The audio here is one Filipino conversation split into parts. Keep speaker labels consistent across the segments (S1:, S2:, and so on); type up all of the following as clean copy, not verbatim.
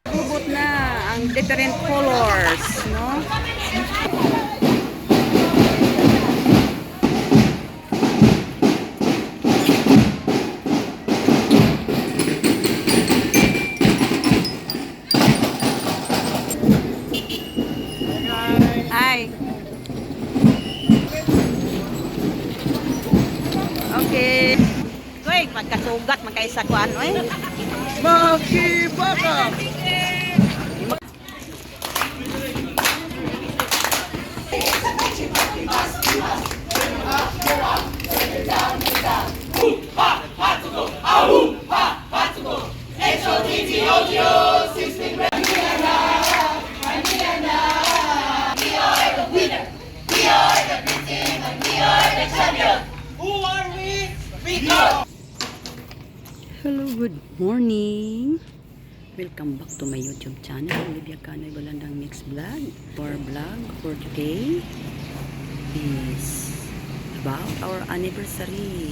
S1: Ubot na ang different colors, no? Hi. Okay. Koy, magkasugat, magkaisa ko ano eh.
S2: Makibaka!
S1: Hello, good morning. Welcome back to my YouTube channel, Olivia Canoy Balandang Mix Vlog. Our vlog for today is about our anniversary.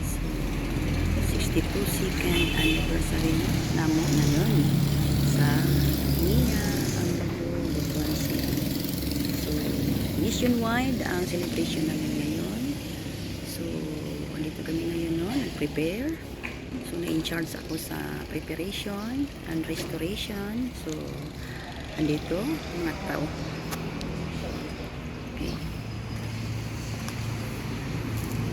S1: So, 62nd anniversary namo ngayon sa Nia, ang Butuan City. So, nationwide ang celebration namin ngayon. So, andito kami ngayon nag-prepare. So, na-in-charge ako sa preparation and restoration. So, andito, mga tao. Okay.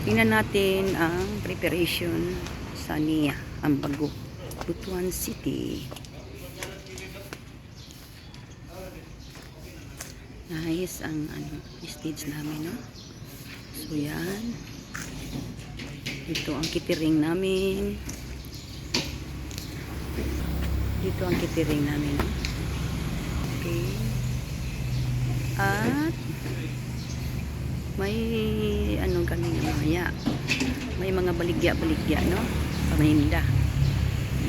S1: Tingnan natin ang preparation sa Nia, ang bago, Butuan City. Nice ang stage namin, no? So, yan. Ito ang catering namin. Dito ang catering namin. Okay. At may kami mamaya. May mga baligya-baligya, no? Paninda.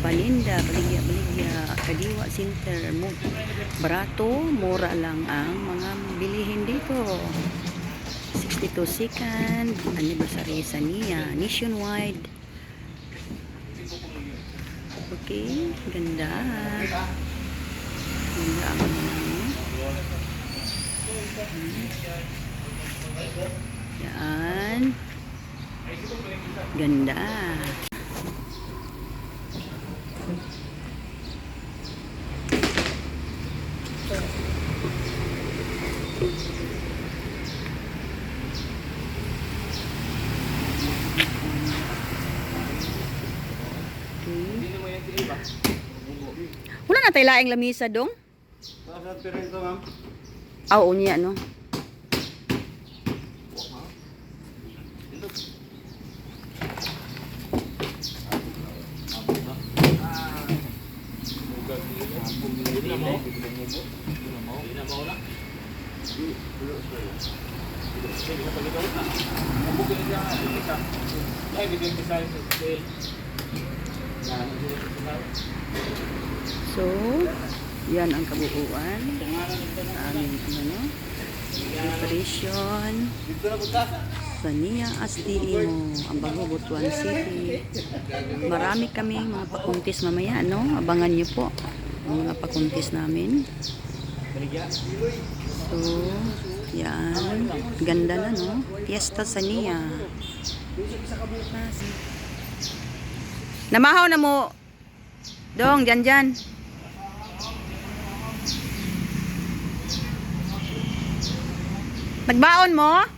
S1: Paninda, baligya-baligya. Kadiwa Center. Barato, mura lang ang mga bilihin dito. 62nd anniversary sa Nia, nationwide. Okay, ganda. Ganda ang yan. Ganda. Wala na tayo laing lamisa dong? Oo niya, no? So, yan ang kabuuan aming preparation sa Nia SDE mo, ang bago Butuan City. Marami kaming mga pakuntis mamaya, no? Abangan nyo po ang mga pakuntis namin. So, yan. Ganda na, no? Fiesta sa Nia. Namahaw na mo. Dong, dyan. Nagbaon mo?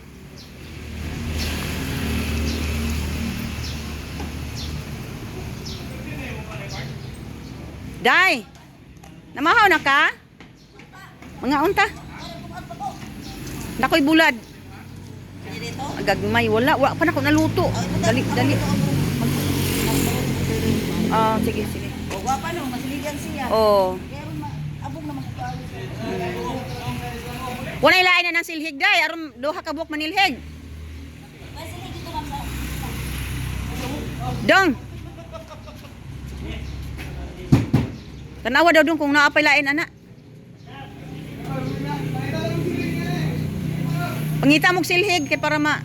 S1: Day! Namahaw na ka? Mga unta? Nakoy bulad. Agagmay, wala pa na ako naluto. Dali. Sige.
S2: Wapa no, masiligan siya.
S1: Oh.
S2: Abog naman ko.
S1: Wala ilain na ng silhig day, aron duha ka buok manilhig. Dong. Tanawa daw dong kung naapay lain ana. Pangita mong silhig kay para ma.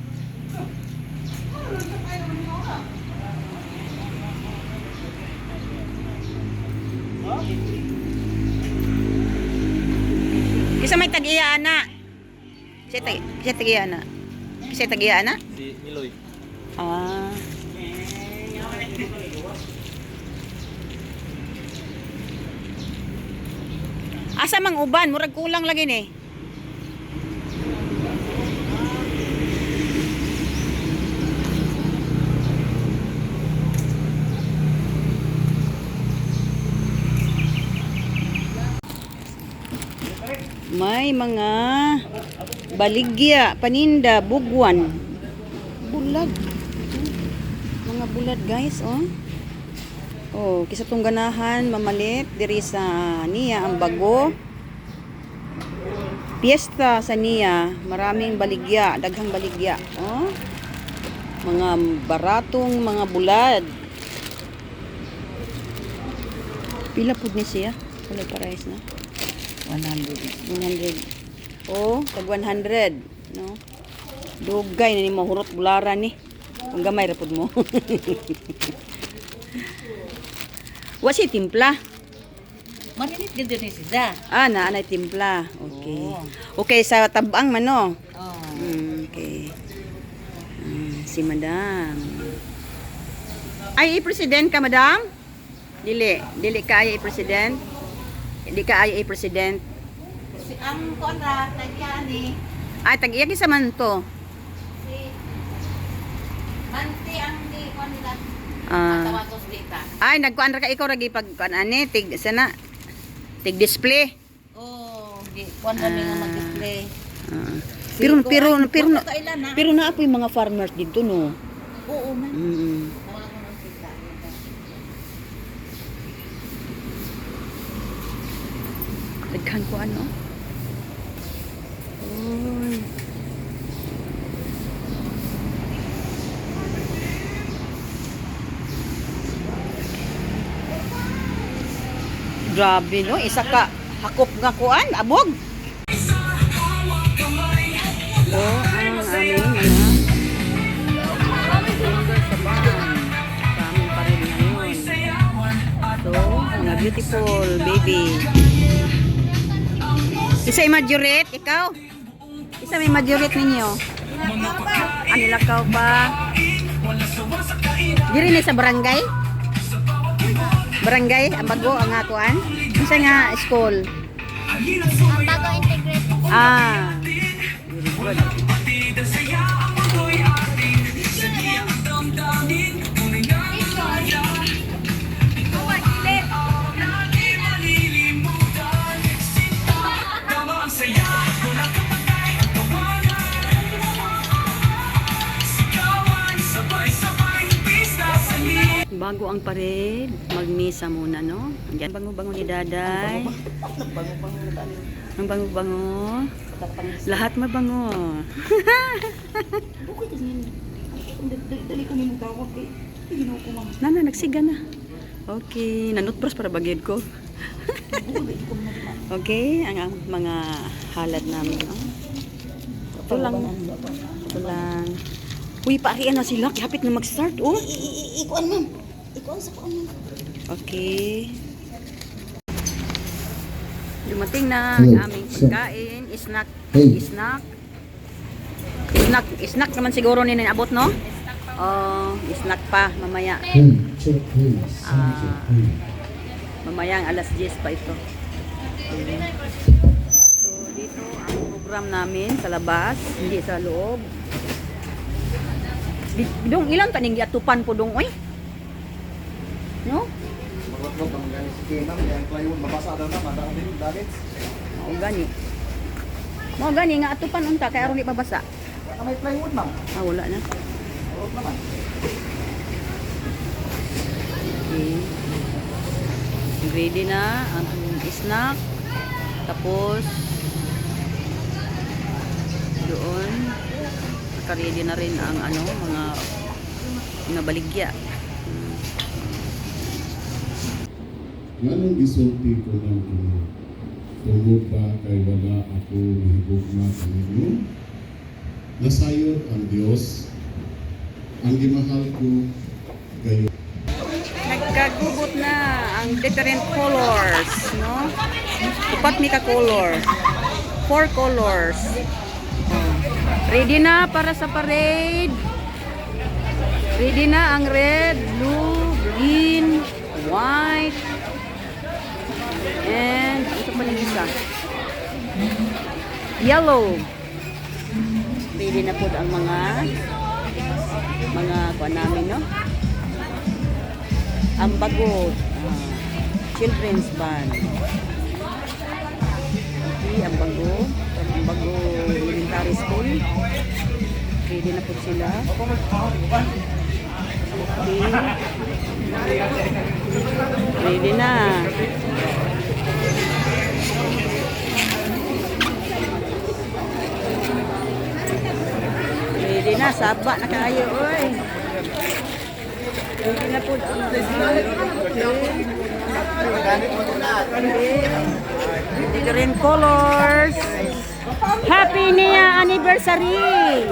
S1: Kisa may tag-iya ana. Kisa tag-iya ana. Kisa tag-iya ana?
S3: Si Miloy.
S1: Ah. Asa mang uban, murag kulang lagi ni. May mga baligya, paninda, bugwan. Bulad. Mga bulad guys, oh. Oh, kisa tong ganahan mamalit diri sa niya ang bago. Piyesta sa niya, maraming baligya, daghang baligya, oh. Mga baratong mga bulad. Pila pud ni siya? Wala price na. 100. Oh, tag 100, no? Dugay na ni mahurot bularan ni. Kung gamay ra pud mo. Wasi timpla.
S2: Marinit gid ni siya.
S1: Ah, naanay timpla. Okay. Okay, sa tabang man no.
S2: Oh.
S1: Okay. Si madam. Ay, president ka, madam? Dili ka ay president? Hindi ka ay president?
S2: Si ang kontra tagyan ni
S1: Ay, tag-iya sa man to.
S2: si Manti ang di kon nila.
S1: Ah.
S2: Tawatos dita.
S1: Ay, nagkuan ra ka ikaw ragi pag kuan ani tig sana. Tig display.
S2: Oh, di kon kami nga mag-display.
S1: Ah. Pero
S2: Kailan na?
S1: pero na ako yung mga farmers dito no.
S2: Oo man.
S1: Mm.
S2: Tawag ko ng kita.
S1: Daghan ko ano. Uy. Grabe no, isa ka hakop nga kuan, abog. So, ang aming mga sa bahay. Kaming pa rin ngayon. So, mga beautiful baby. Isa yung majorette, ikaw? Isa may majorette ninyo? Anilakaw pa. Diri ni sa barangay? Barangay, ang bago, ang akuan? Isa nga school?
S4: Ang bago integrated.
S1: Ah, very good. Bago ang pared, magmisa muna, no? Andiyan, bango-bango ni Daday. Ang bango-bango. Lahat mabango. Nana, nagsiga na. Okay, nanutpros para bagid ko. Okay, ang mga halad namin, no? Ito lang. Ito lang. Uy, paarian na sila. Kapit na mag-start, oh.
S2: Ikuan man. Ikuan sa kuan man.
S1: Okay. Dumating na ang aming pagkain. Snack naman siguro nila abot, no? Oh, snack pa mamaya.
S5: Check please.
S1: Mamaya ang alas 10 pa ito. So, dito ang program namin sa labas, hindi sa loob. Dong ilang taning giatupan po dong, oy? No? Mao gani nga atupan unta kay aron di mabasa.
S3: May plywood, ma'am.
S1: Ah, wala na. Okay. Ready na ang snack. Tapos doon naka-ready na rin ang ano, mga baligya.
S5: Nganong gisulti ko ng kini? Tungod ba kay wala ako nahigugma sa inyo? Nasayod ang Diyos, ang gimahal ko kayo.
S1: Nagkagugot na ang ang different colors, no? Upat mi ka color. 4 colors. Oh. Ready na para sa parade. Ready na ang red, blue, green, white, and ito pa yung isa. Yellow. Ready na po ang mga kuha namin, no? Ang bago, children's band. Okay, ang bago elementary school. Ready na po sila. Okay. Ready na. Ready na, saba na kaayo, oy. Ready na po. Different colors. Happy Nia anniversary!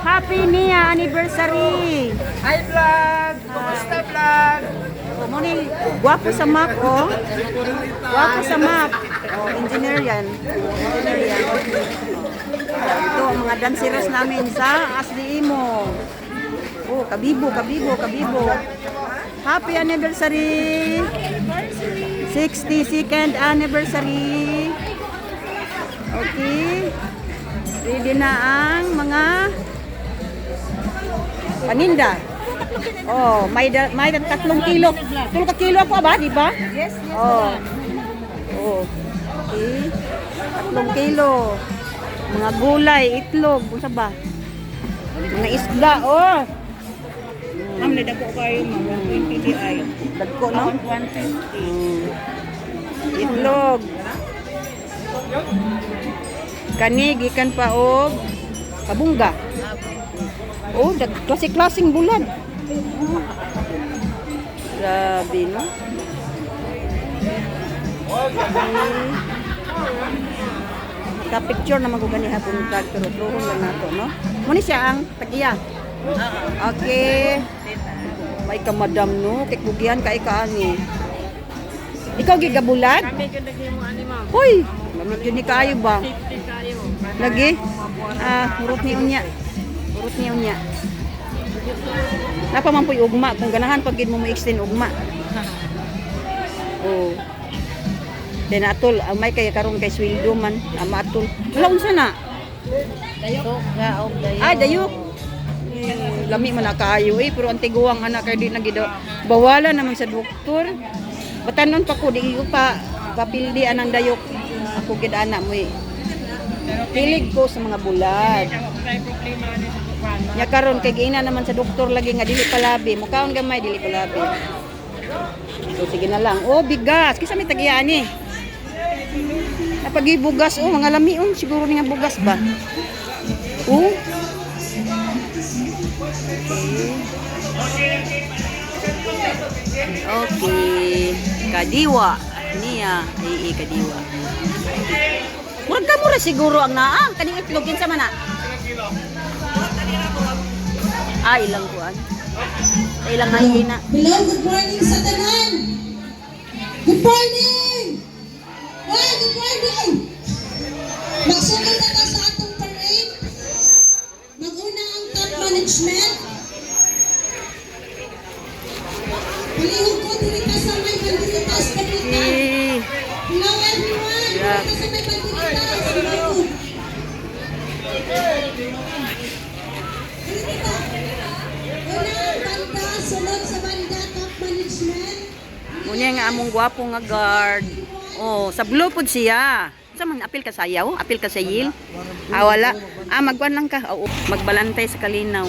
S1: Happy Nia anniversary!
S3: Hi vlog! Kumusta vlog?
S1: Muni, guwapo sa map, oh. Guwapo sa map. Oh, engineer yan. Engineer yan. Ito, ang mga danceros namin sa Asli Imo. Oh, kabibo. Happy anniversary! 62nd anniversary! Okay. Ready na ang mga paninda. Oh, may 3 kilo. 3 kilo po ba, di ba? Yes. Oh. Oh. Okay. 3 kilo. Mga gulay, itlog, unsa ba? Mga isda, oh.
S2: Ma'am, nadako kayo, ma'am. 120 di ay.
S1: Dagko, no?
S2: 120.
S1: Itlog. Kani gikan pa og kabungga. Oh, klase-klaseng bulan. Grabe, no? Ka-picture naman ko gani hapon tag pero tuhon lang nato, no? Muni siya ang tagiya. Okay. May ka madam, no? Kay kugihan kay kaani. Ikaw gigabulan?
S3: Kami ganda mo ani ma'am.
S1: Hoy, medyo ni kayo ba?
S3: Safety kayo.
S1: Lagi? Hurot ni unya. Napa man po'y ugma. Kung ganahan, pag mo extend ugma. Oh. Then atol, ang may kaya karong kay sweldo man. Atol. Wala unsa na?
S2: Dayok ka og dayok.
S1: Ay, dayok. Lami man na kaayo pero ang tiguang anak kay di na gid bawalan naman sa doktor. Batanon pa ko di ko pa papildi anang dayok. Ako gid anak mo eh. Pilig ko sa mga bulag.
S3: May problema ni sa kuwan.
S1: Nya karon kay giina naman sa doktor lagi nga dili palabi. Mukaon gamay dili palabi. So sige na lang. Oh, bigas. Kisa may tagiyaan eh. Napagi bugas oh, mga lamion siguro ni nga bugas ba. Oh. Okay. Kadiwa. Niya. Ay, kadiwa. Murag ka mura siguro ang naang. Kaning itlog kinsa man na? Ilang kuan. Ilang mahina.
S6: Hello, good morning sa tanan. Good morning. Hey, good morning. Magsunod na ta sa atong parade. Mag-una ang top management. Palihog ko diri ta sa may banderitas kanita. Hello everyone. Diri ta sa may banderitas. Hello. Diri ta. Unang banda, sunod sa banda, top management.
S1: Muna nga among gwapo nga guard. Oh, sa blue pod siya. Sa man apil ka sayaw, apil ka sayil. Wala. Magkuan lang ka. Oo, magbalantay sa kalinaw.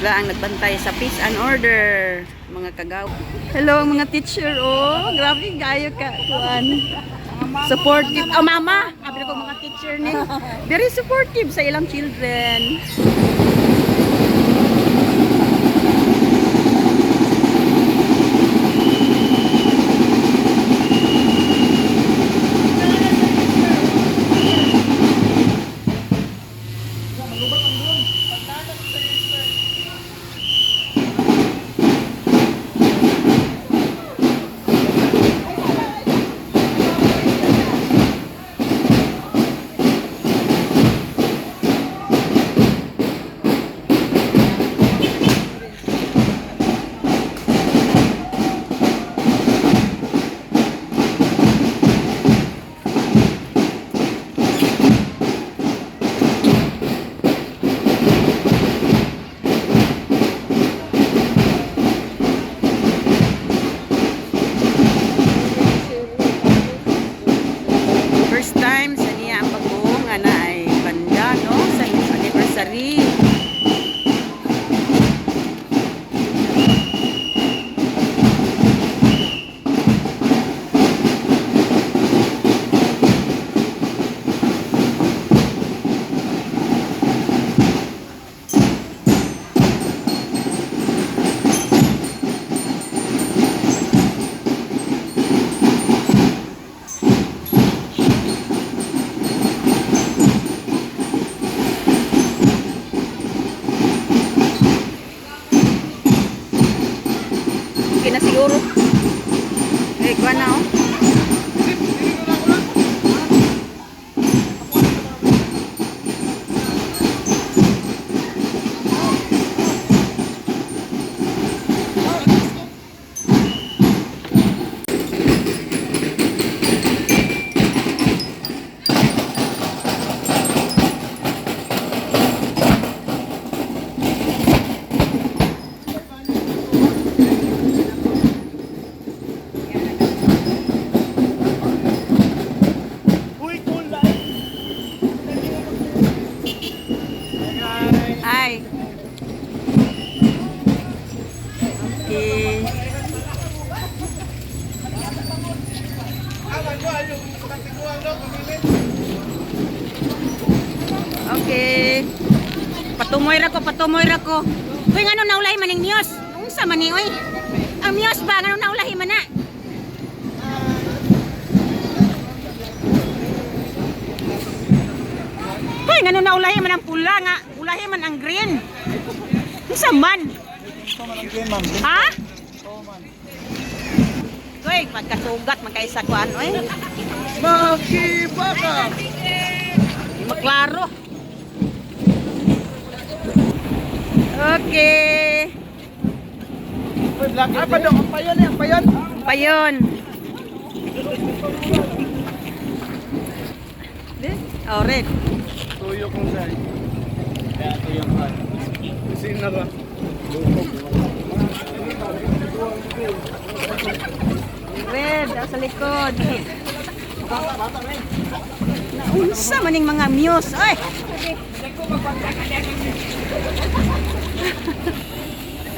S1: Sila ang nagbantay sa peace and order, mga kagaw. Hello mga teacher, oh. Grabe kayo ka. Kuan. Supportive. Oh, mama. Apil ko mga teacher ni. Very supportive sa ilang children. Okay na siguro. Eh, kuha na oh. Ay. Okay. Okay. Patumoy ra ko. Uy, ngano naulahi man ning news? Unsa man ni oy? Ang news ba ngano naulahi man na? Uy, ngano naulahi man ang pula nga, ulahi man ang green. Unsa man? Ha? Uy, pagkasugat man kay sa kuan oy.
S3: Makibaka!
S1: Di maklaro. Okay.
S3: Apa dong? Ampayon eh, ampayon.
S1: Payon. Oh, red.
S3: Tuyo kong sa'yo. Kaya tuyo ka. Kasi na ba?
S1: Red, sa likod. Naunsa maning mga muse. Ay!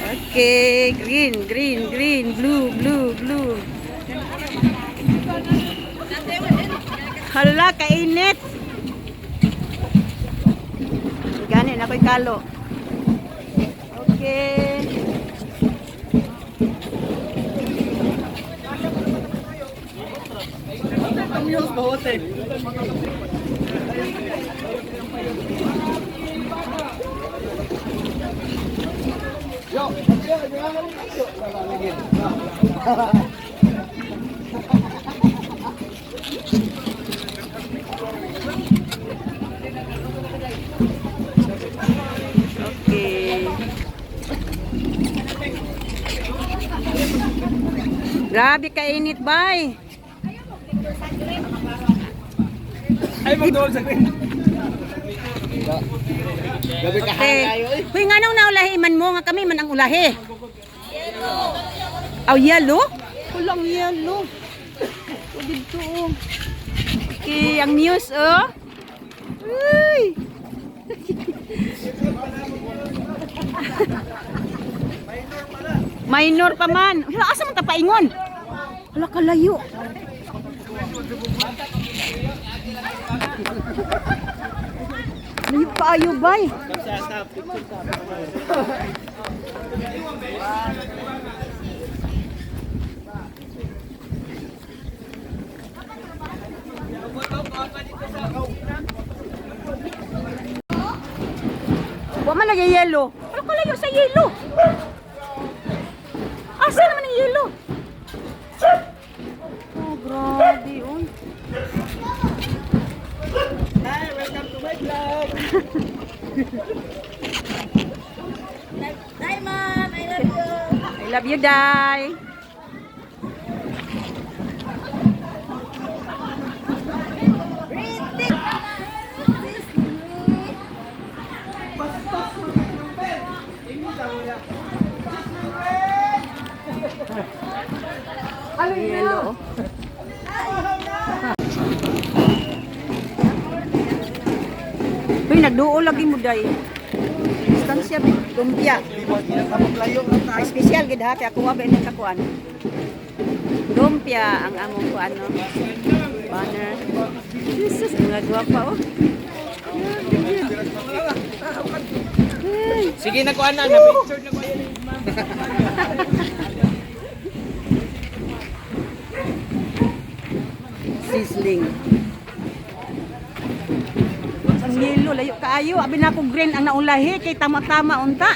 S1: Okay, green, blue. Hala, kainit. Ganin ako'y kalo. Okay.
S3: Amiyos bahote.
S1: Okay. Grabe kainit, bay.
S3: Ay, magdool sa green. Gabi ka
S1: Okay. Uy, nga nung naulahi man mo, nga kami man ang ulahi. Yellow. Oh, yellow? Kulang yellow. O, dito. Okay, ang news, oh. Uy. Minor pa man. Hala, asa man tapaingon? Hala, kalayo. Layo pa ayo, bay. Wa man lagi yellow. Hala, kalayo sa yellow. Asa naman yung yellow? Oh, grabe, oh.
S3: Hi, welcome to my vlog.
S4: Hi, Mom. I love you.
S1: I love you, Day. Yellow. Uy, nagduo lagi mo, Day. Distansya, lumpia. Ay, special gid ha, kaya kuha ba ini kakuan. Lumpia ang among kuan no. Banner. Jesus, mga guwapa oh. Hey.
S3: Sige na kuan na picture na ko yan.
S1: Sizzling. Ang yelo, layo kaayo. Abi na ako green ang naulahi kay tama-tama unta.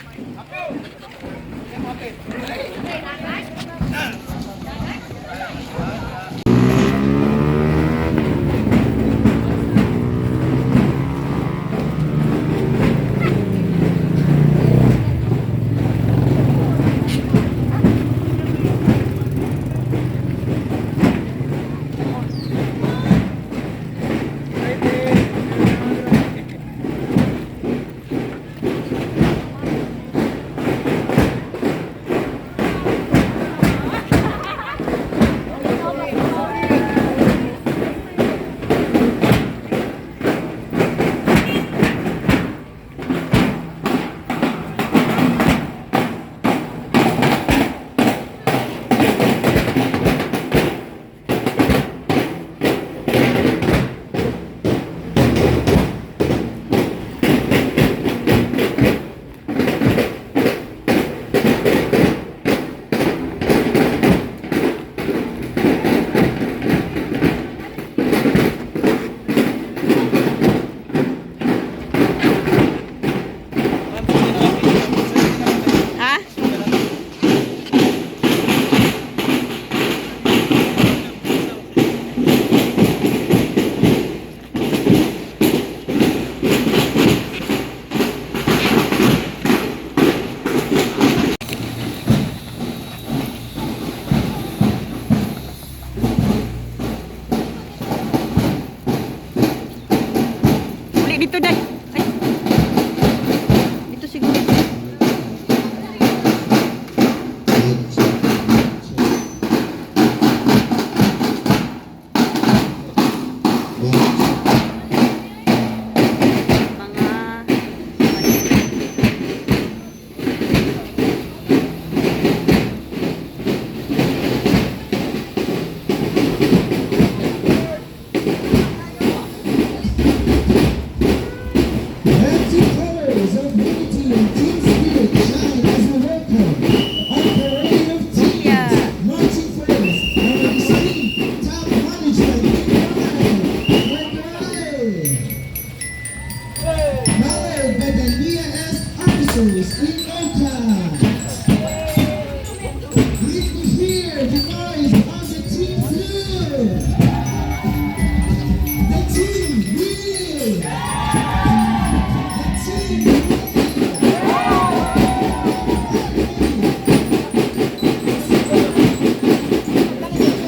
S1: dito, Day. Ay. Dito siguro.
S7: Empty colors of unity and team spirit shine as we welcome our parade of teams marching first on the esteemed top management powered by the NIAS officers in Oka. Please be here to noise on the team blue. The team blue.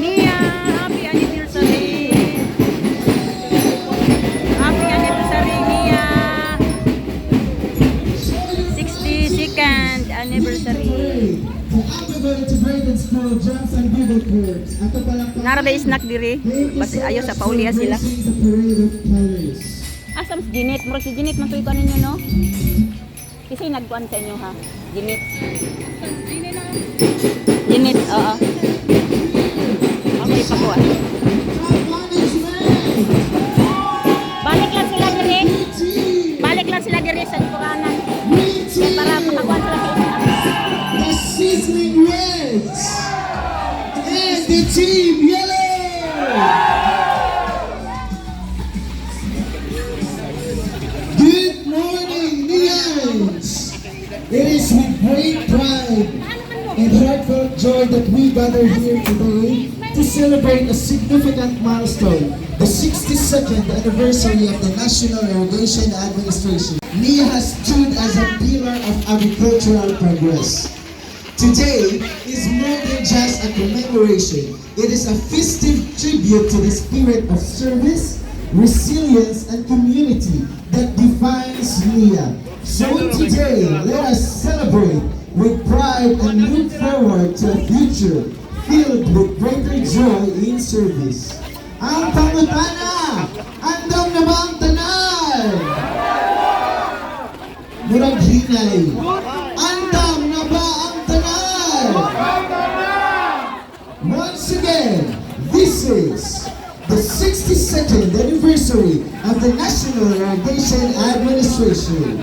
S1: Mia, happy anniversary. Happy anniversary, Mia. 62nd anniversary. Nara ba snack diri? Basta ayo sa pauliya sila. Asam si Ginit, murag si Ginit man tuy kanin niyo no. Kasi nagkuan sa inyo ha. Ginit. Ginit, oo. Okay pa kuan. Balik lang sila diri. Balik lang sila diri sa likuran. Para makakuan sila sa snack.
S7: The sizzling reds and the team yellow. Good morning, Neons. It is with great pride and heartfelt joy that we gather here today to celebrate a significant milestone, the 62nd anniversary of the National Irrigation Administration. NIA has stood as a pillar of agricultural progress. Today is more than just a commemoration. It is a festive tribute to the spirit of service, resilience, and community that defines NIA. So today, let us celebrate with pride and look forward to a future filled with greater joy in service. Ang pangutana! Andam na ba ang tanan? Murag hinay. Andam na ba ang tanan? Once again, this is the 62nd anniversary of the National Irrigation Administration.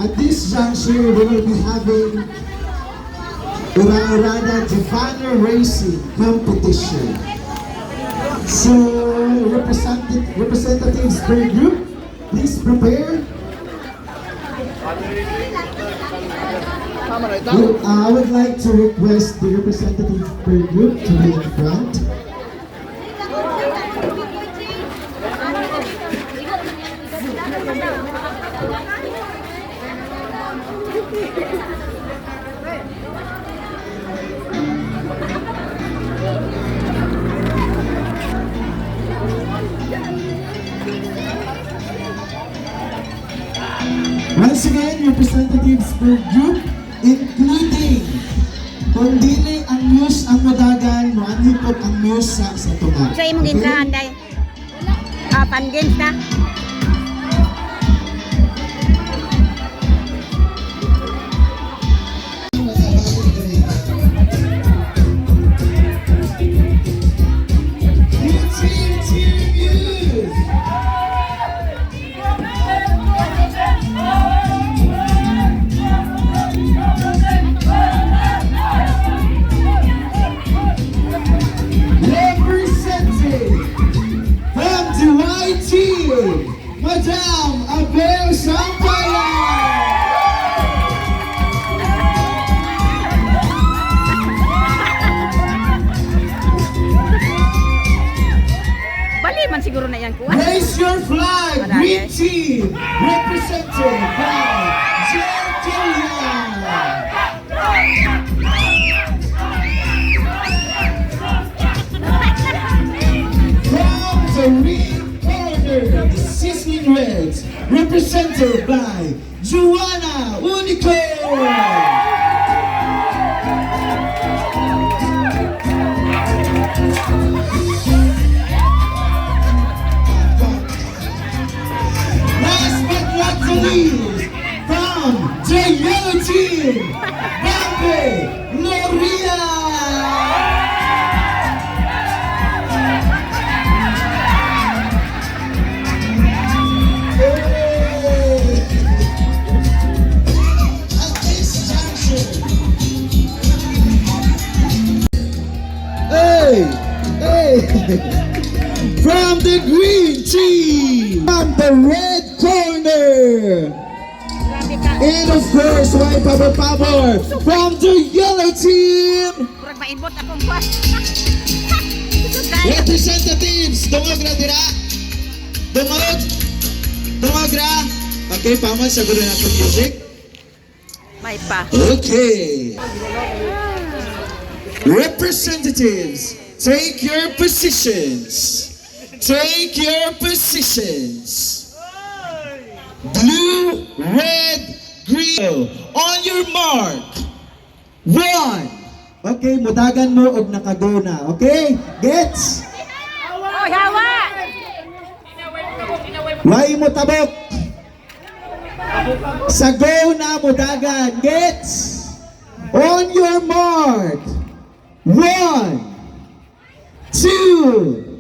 S7: At this juncture, we will be having Ura-Urada Divana Racing Competition. So, representatives per group, please prepare. I would like to request the representative per group to be in front. Once again, representatives per group, including kung dili ang news ang madagan, maanhipot ang news sa tunga.
S1: Sa imong gintrahan day. Pan-games na.
S7: Madam Abel Sampaya!
S1: Bali man siguro na yan kuha.
S7: Raise your flag! green team, represented by Jordan. From the ring corner, the Sizzling Reds, represented by Joanna Unico. Last but not the least, from the yellow team, Bambi Gloria. At this juncture, hey, from the green team, from the red corner, and of course, why pabor from the yellow team,
S2: Kurang maibot akong kwas.
S7: representatives, dungog na dira, dungog ra, okay, paman, sagot na itong music,
S2: May pa.
S7: okay, representatives, take your positions. Take your positions. Blue, red, green. On your mark. 1. Okay, mudagan mo og nakago na. Okay? Gets?
S2: Oy, hawa!
S7: Why mo tabok? Sa go na mudagan. Gets? On your mark. 1, 2,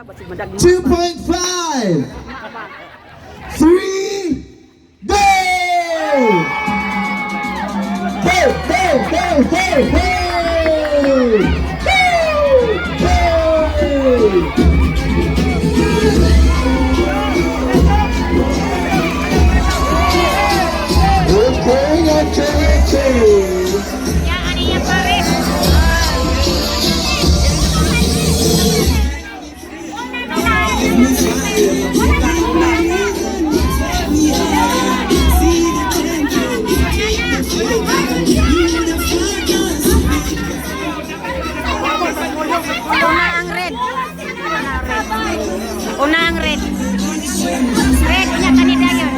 S7: 2.5, 3, go! Go, go, go, go, go! Okay.
S2: Yang ano yan pa rin? Una ang red. Una ang red. Red niya kanina yun.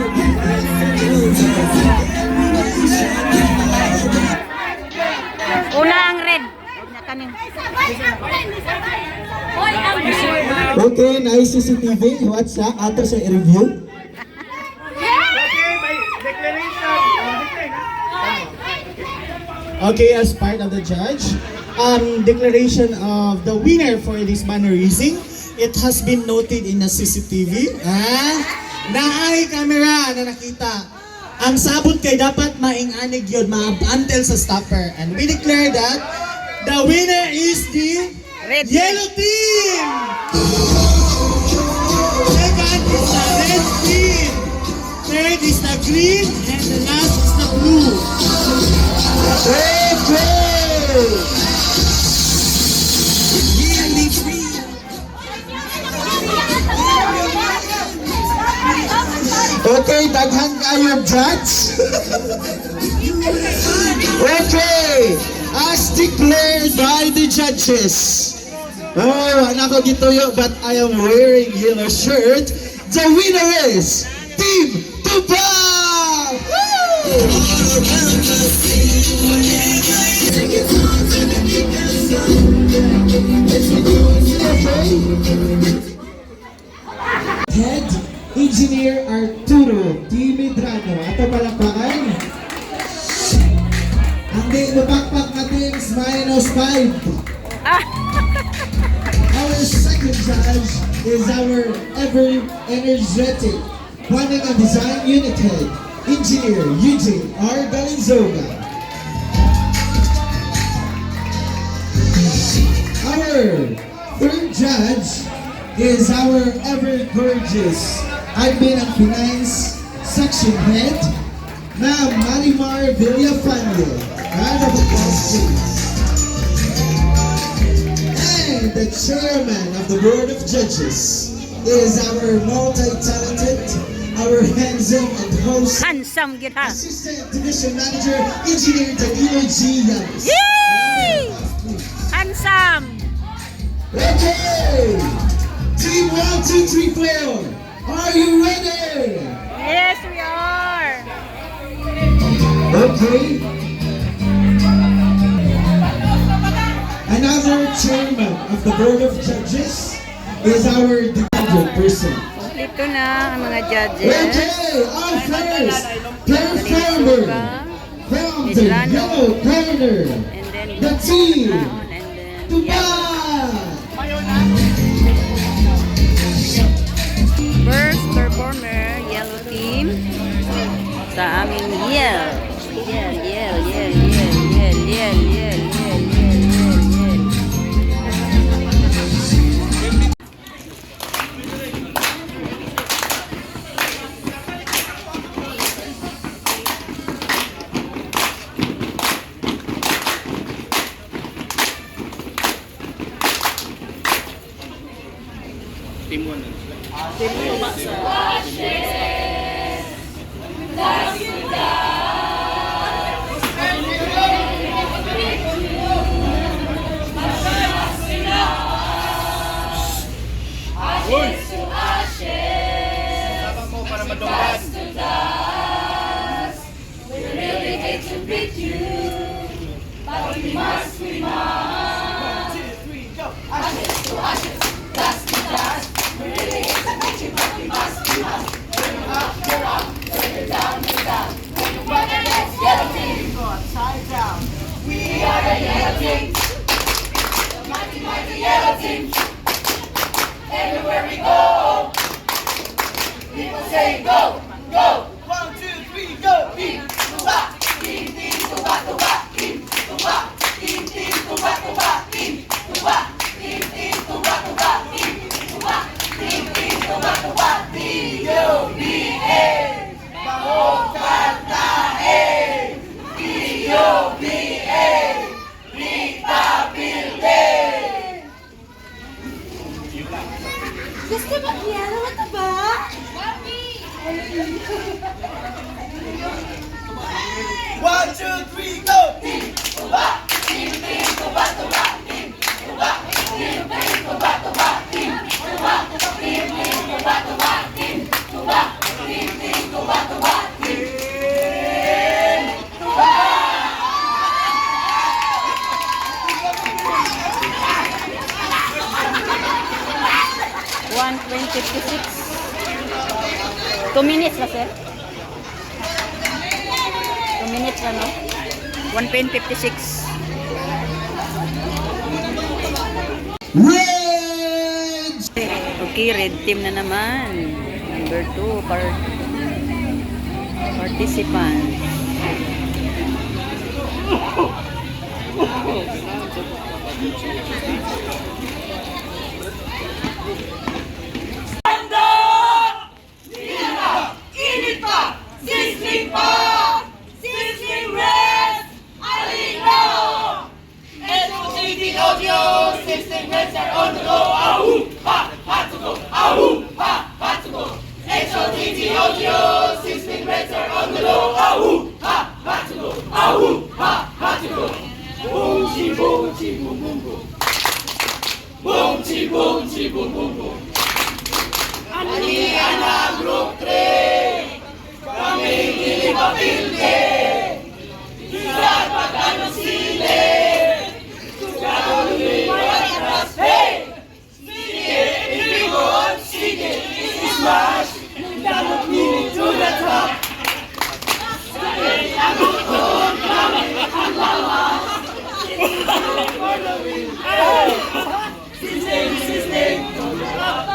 S2: Una ang red. Niya kanina.
S7: Okay, nice CCTV. What's that? Ato sa review.
S3: Okay, as part of the judge, declaration of the winner for this mannerism, it has been noted in the CCTV. Naay camera na nakita. Ang sabot kay dapat maing-anig yun, ma-until sa stopper. And we declare that the winner is the
S2: Red
S3: yellow team! Second is the red team. Third is the green. And the last is the blue.
S7: Okay, daghan kayo judge. Okay, as declared by the judges. Oh, anak ko gituyo, but I am wearing yellow shirt. The winner is Team Tupac! Head Engineer Arturo T. Medrano. Ato palakpakan. Ang di mapakpak natin is -5. Our second judge is our ever energetic planning and design unit head, Engineer Eugene R. Galinzoga. Our third judge is our ever gorgeous Admin and Finance Section Head, Ma'am Marimar Villafania. Round of applause, please. And the Chairman of the Board of Judges is our multi-talented, our handsome and host,
S1: Handsome gid ha.
S7: Assistant Division Manager, Engineer Danilo G. Yanis.
S1: Yay! Handsome.
S7: Okay! Team 1, 2, 3, 4. Are you ready?
S1: Yes, we are.
S7: Okay. Another chairman of the Board of Judges is our defendant person.
S1: Ito na ang mga judges.
S7: Okay, our first performer from the yellow corner,
S1: And then
S7: the team
S1: and then
S7: Tuba.
S1: first performer, yellow team. Sa aming yell. Yell, yell, yell, yell, yell, yell, yell, yell, yell, yell.
S6: Gusto ba yellow ito ba?
S7: One, two, three, go!
S1: One 1:56. 2 minutes na, sir. 2 minutes na, no? 1:56.
S7: Red!
S1: Okay, red team na naman. Number 2, participants.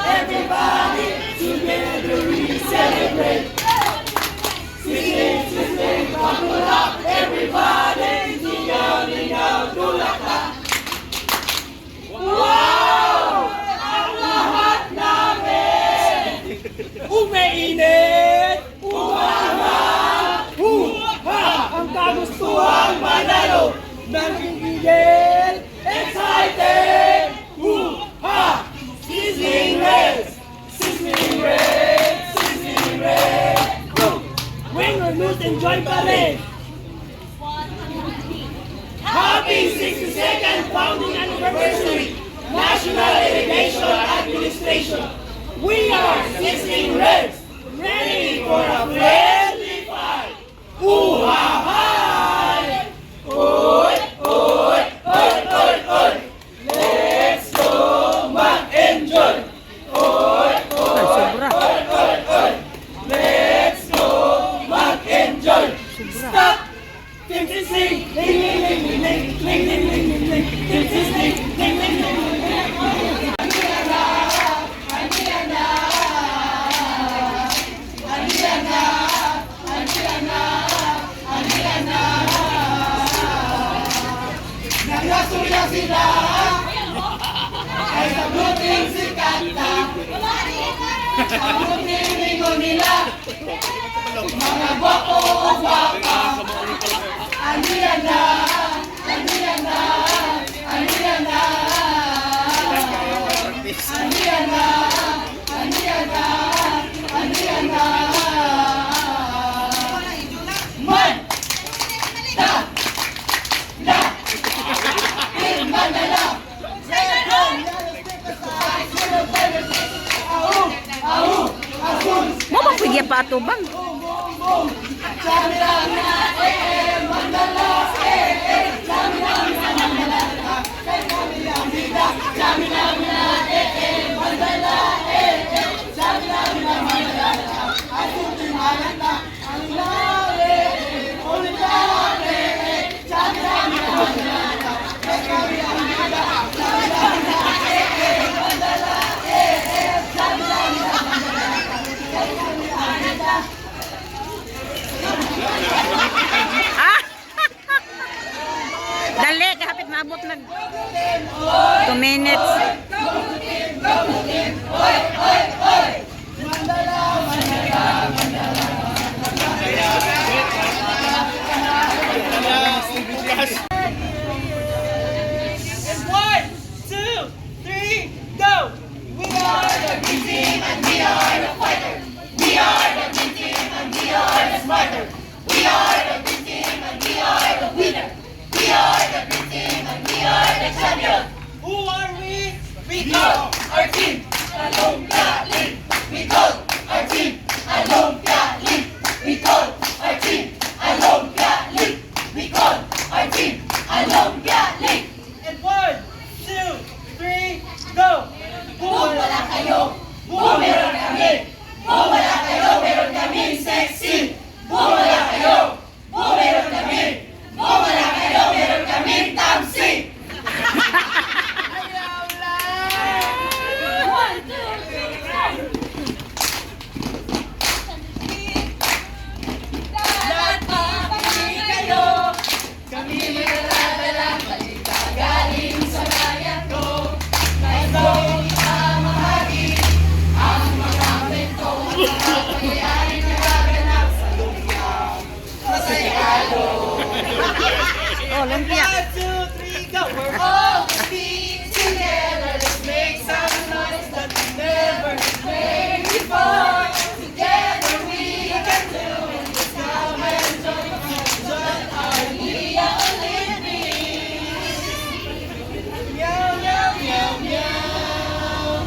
S8: Everybody together we celebrate.
S2: We are 16 Reds, ready for a friendly fight. Uhahay! Oy, oy, oy, oy, oy. Let's go mag-enjoy. Oy, oy,
S1: Sobra.
S2: oy, oy, oy. Let's go mag-enjoy. Stop! Tim sing sing, ling ling ling ling ling ling ling ling ling ling. Tim sing sing, ling ling ling ling ling. Nagasuya sila ay sabuting si Kanta. Ang nilingo nila mga guwapo o guwapa. Andiyan na, andiyan na, andiyan na. Andiyan na, andiyan na, andiyan na. Man! Da! Da! Mandala! Au! Au!
S1: Mo ba pwede pa ito bang? Dali, kahapit maabot nag 2 minutes.
S2: One, two, three, go! We are the green team and we are the fighter. We are the green team and we are the smarter. We are the green team and we are the winner. We are the green team and we are the champion. Who are we? We call our team Olympia League. We call our team Olympia League. We call our team Olympia League. We call our team Olympia League. And 1, 2, 3, go! Bumala kayo! Bumeron kami! Bumala kayo! Meron kami sexy! Bumala kayo! Bumeron kami! Bumala kayo! Meron kami tamsi! Ayaw lang! 1, 2, 3, lahat kami kayo! Kami may dala-dalang balita galing sa bayan ko. May gawin pamahagi ang mga kwento at mga pangyayaring nagaganap sa lumpia. Masayalo!
S1: Olympia.
S2: 1, 2, 3, go! We're all being together. Let's make some noise that we never made before. Together we can do it. Let's come and join our Lia Olympics. Meow, meow, meow, meow.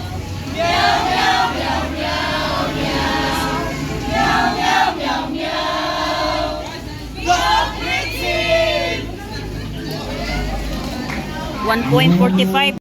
S2: Meow, meow, meow, meow, meow. Meow, meow, meow, meow. Go Green Team!
S1: 1.45.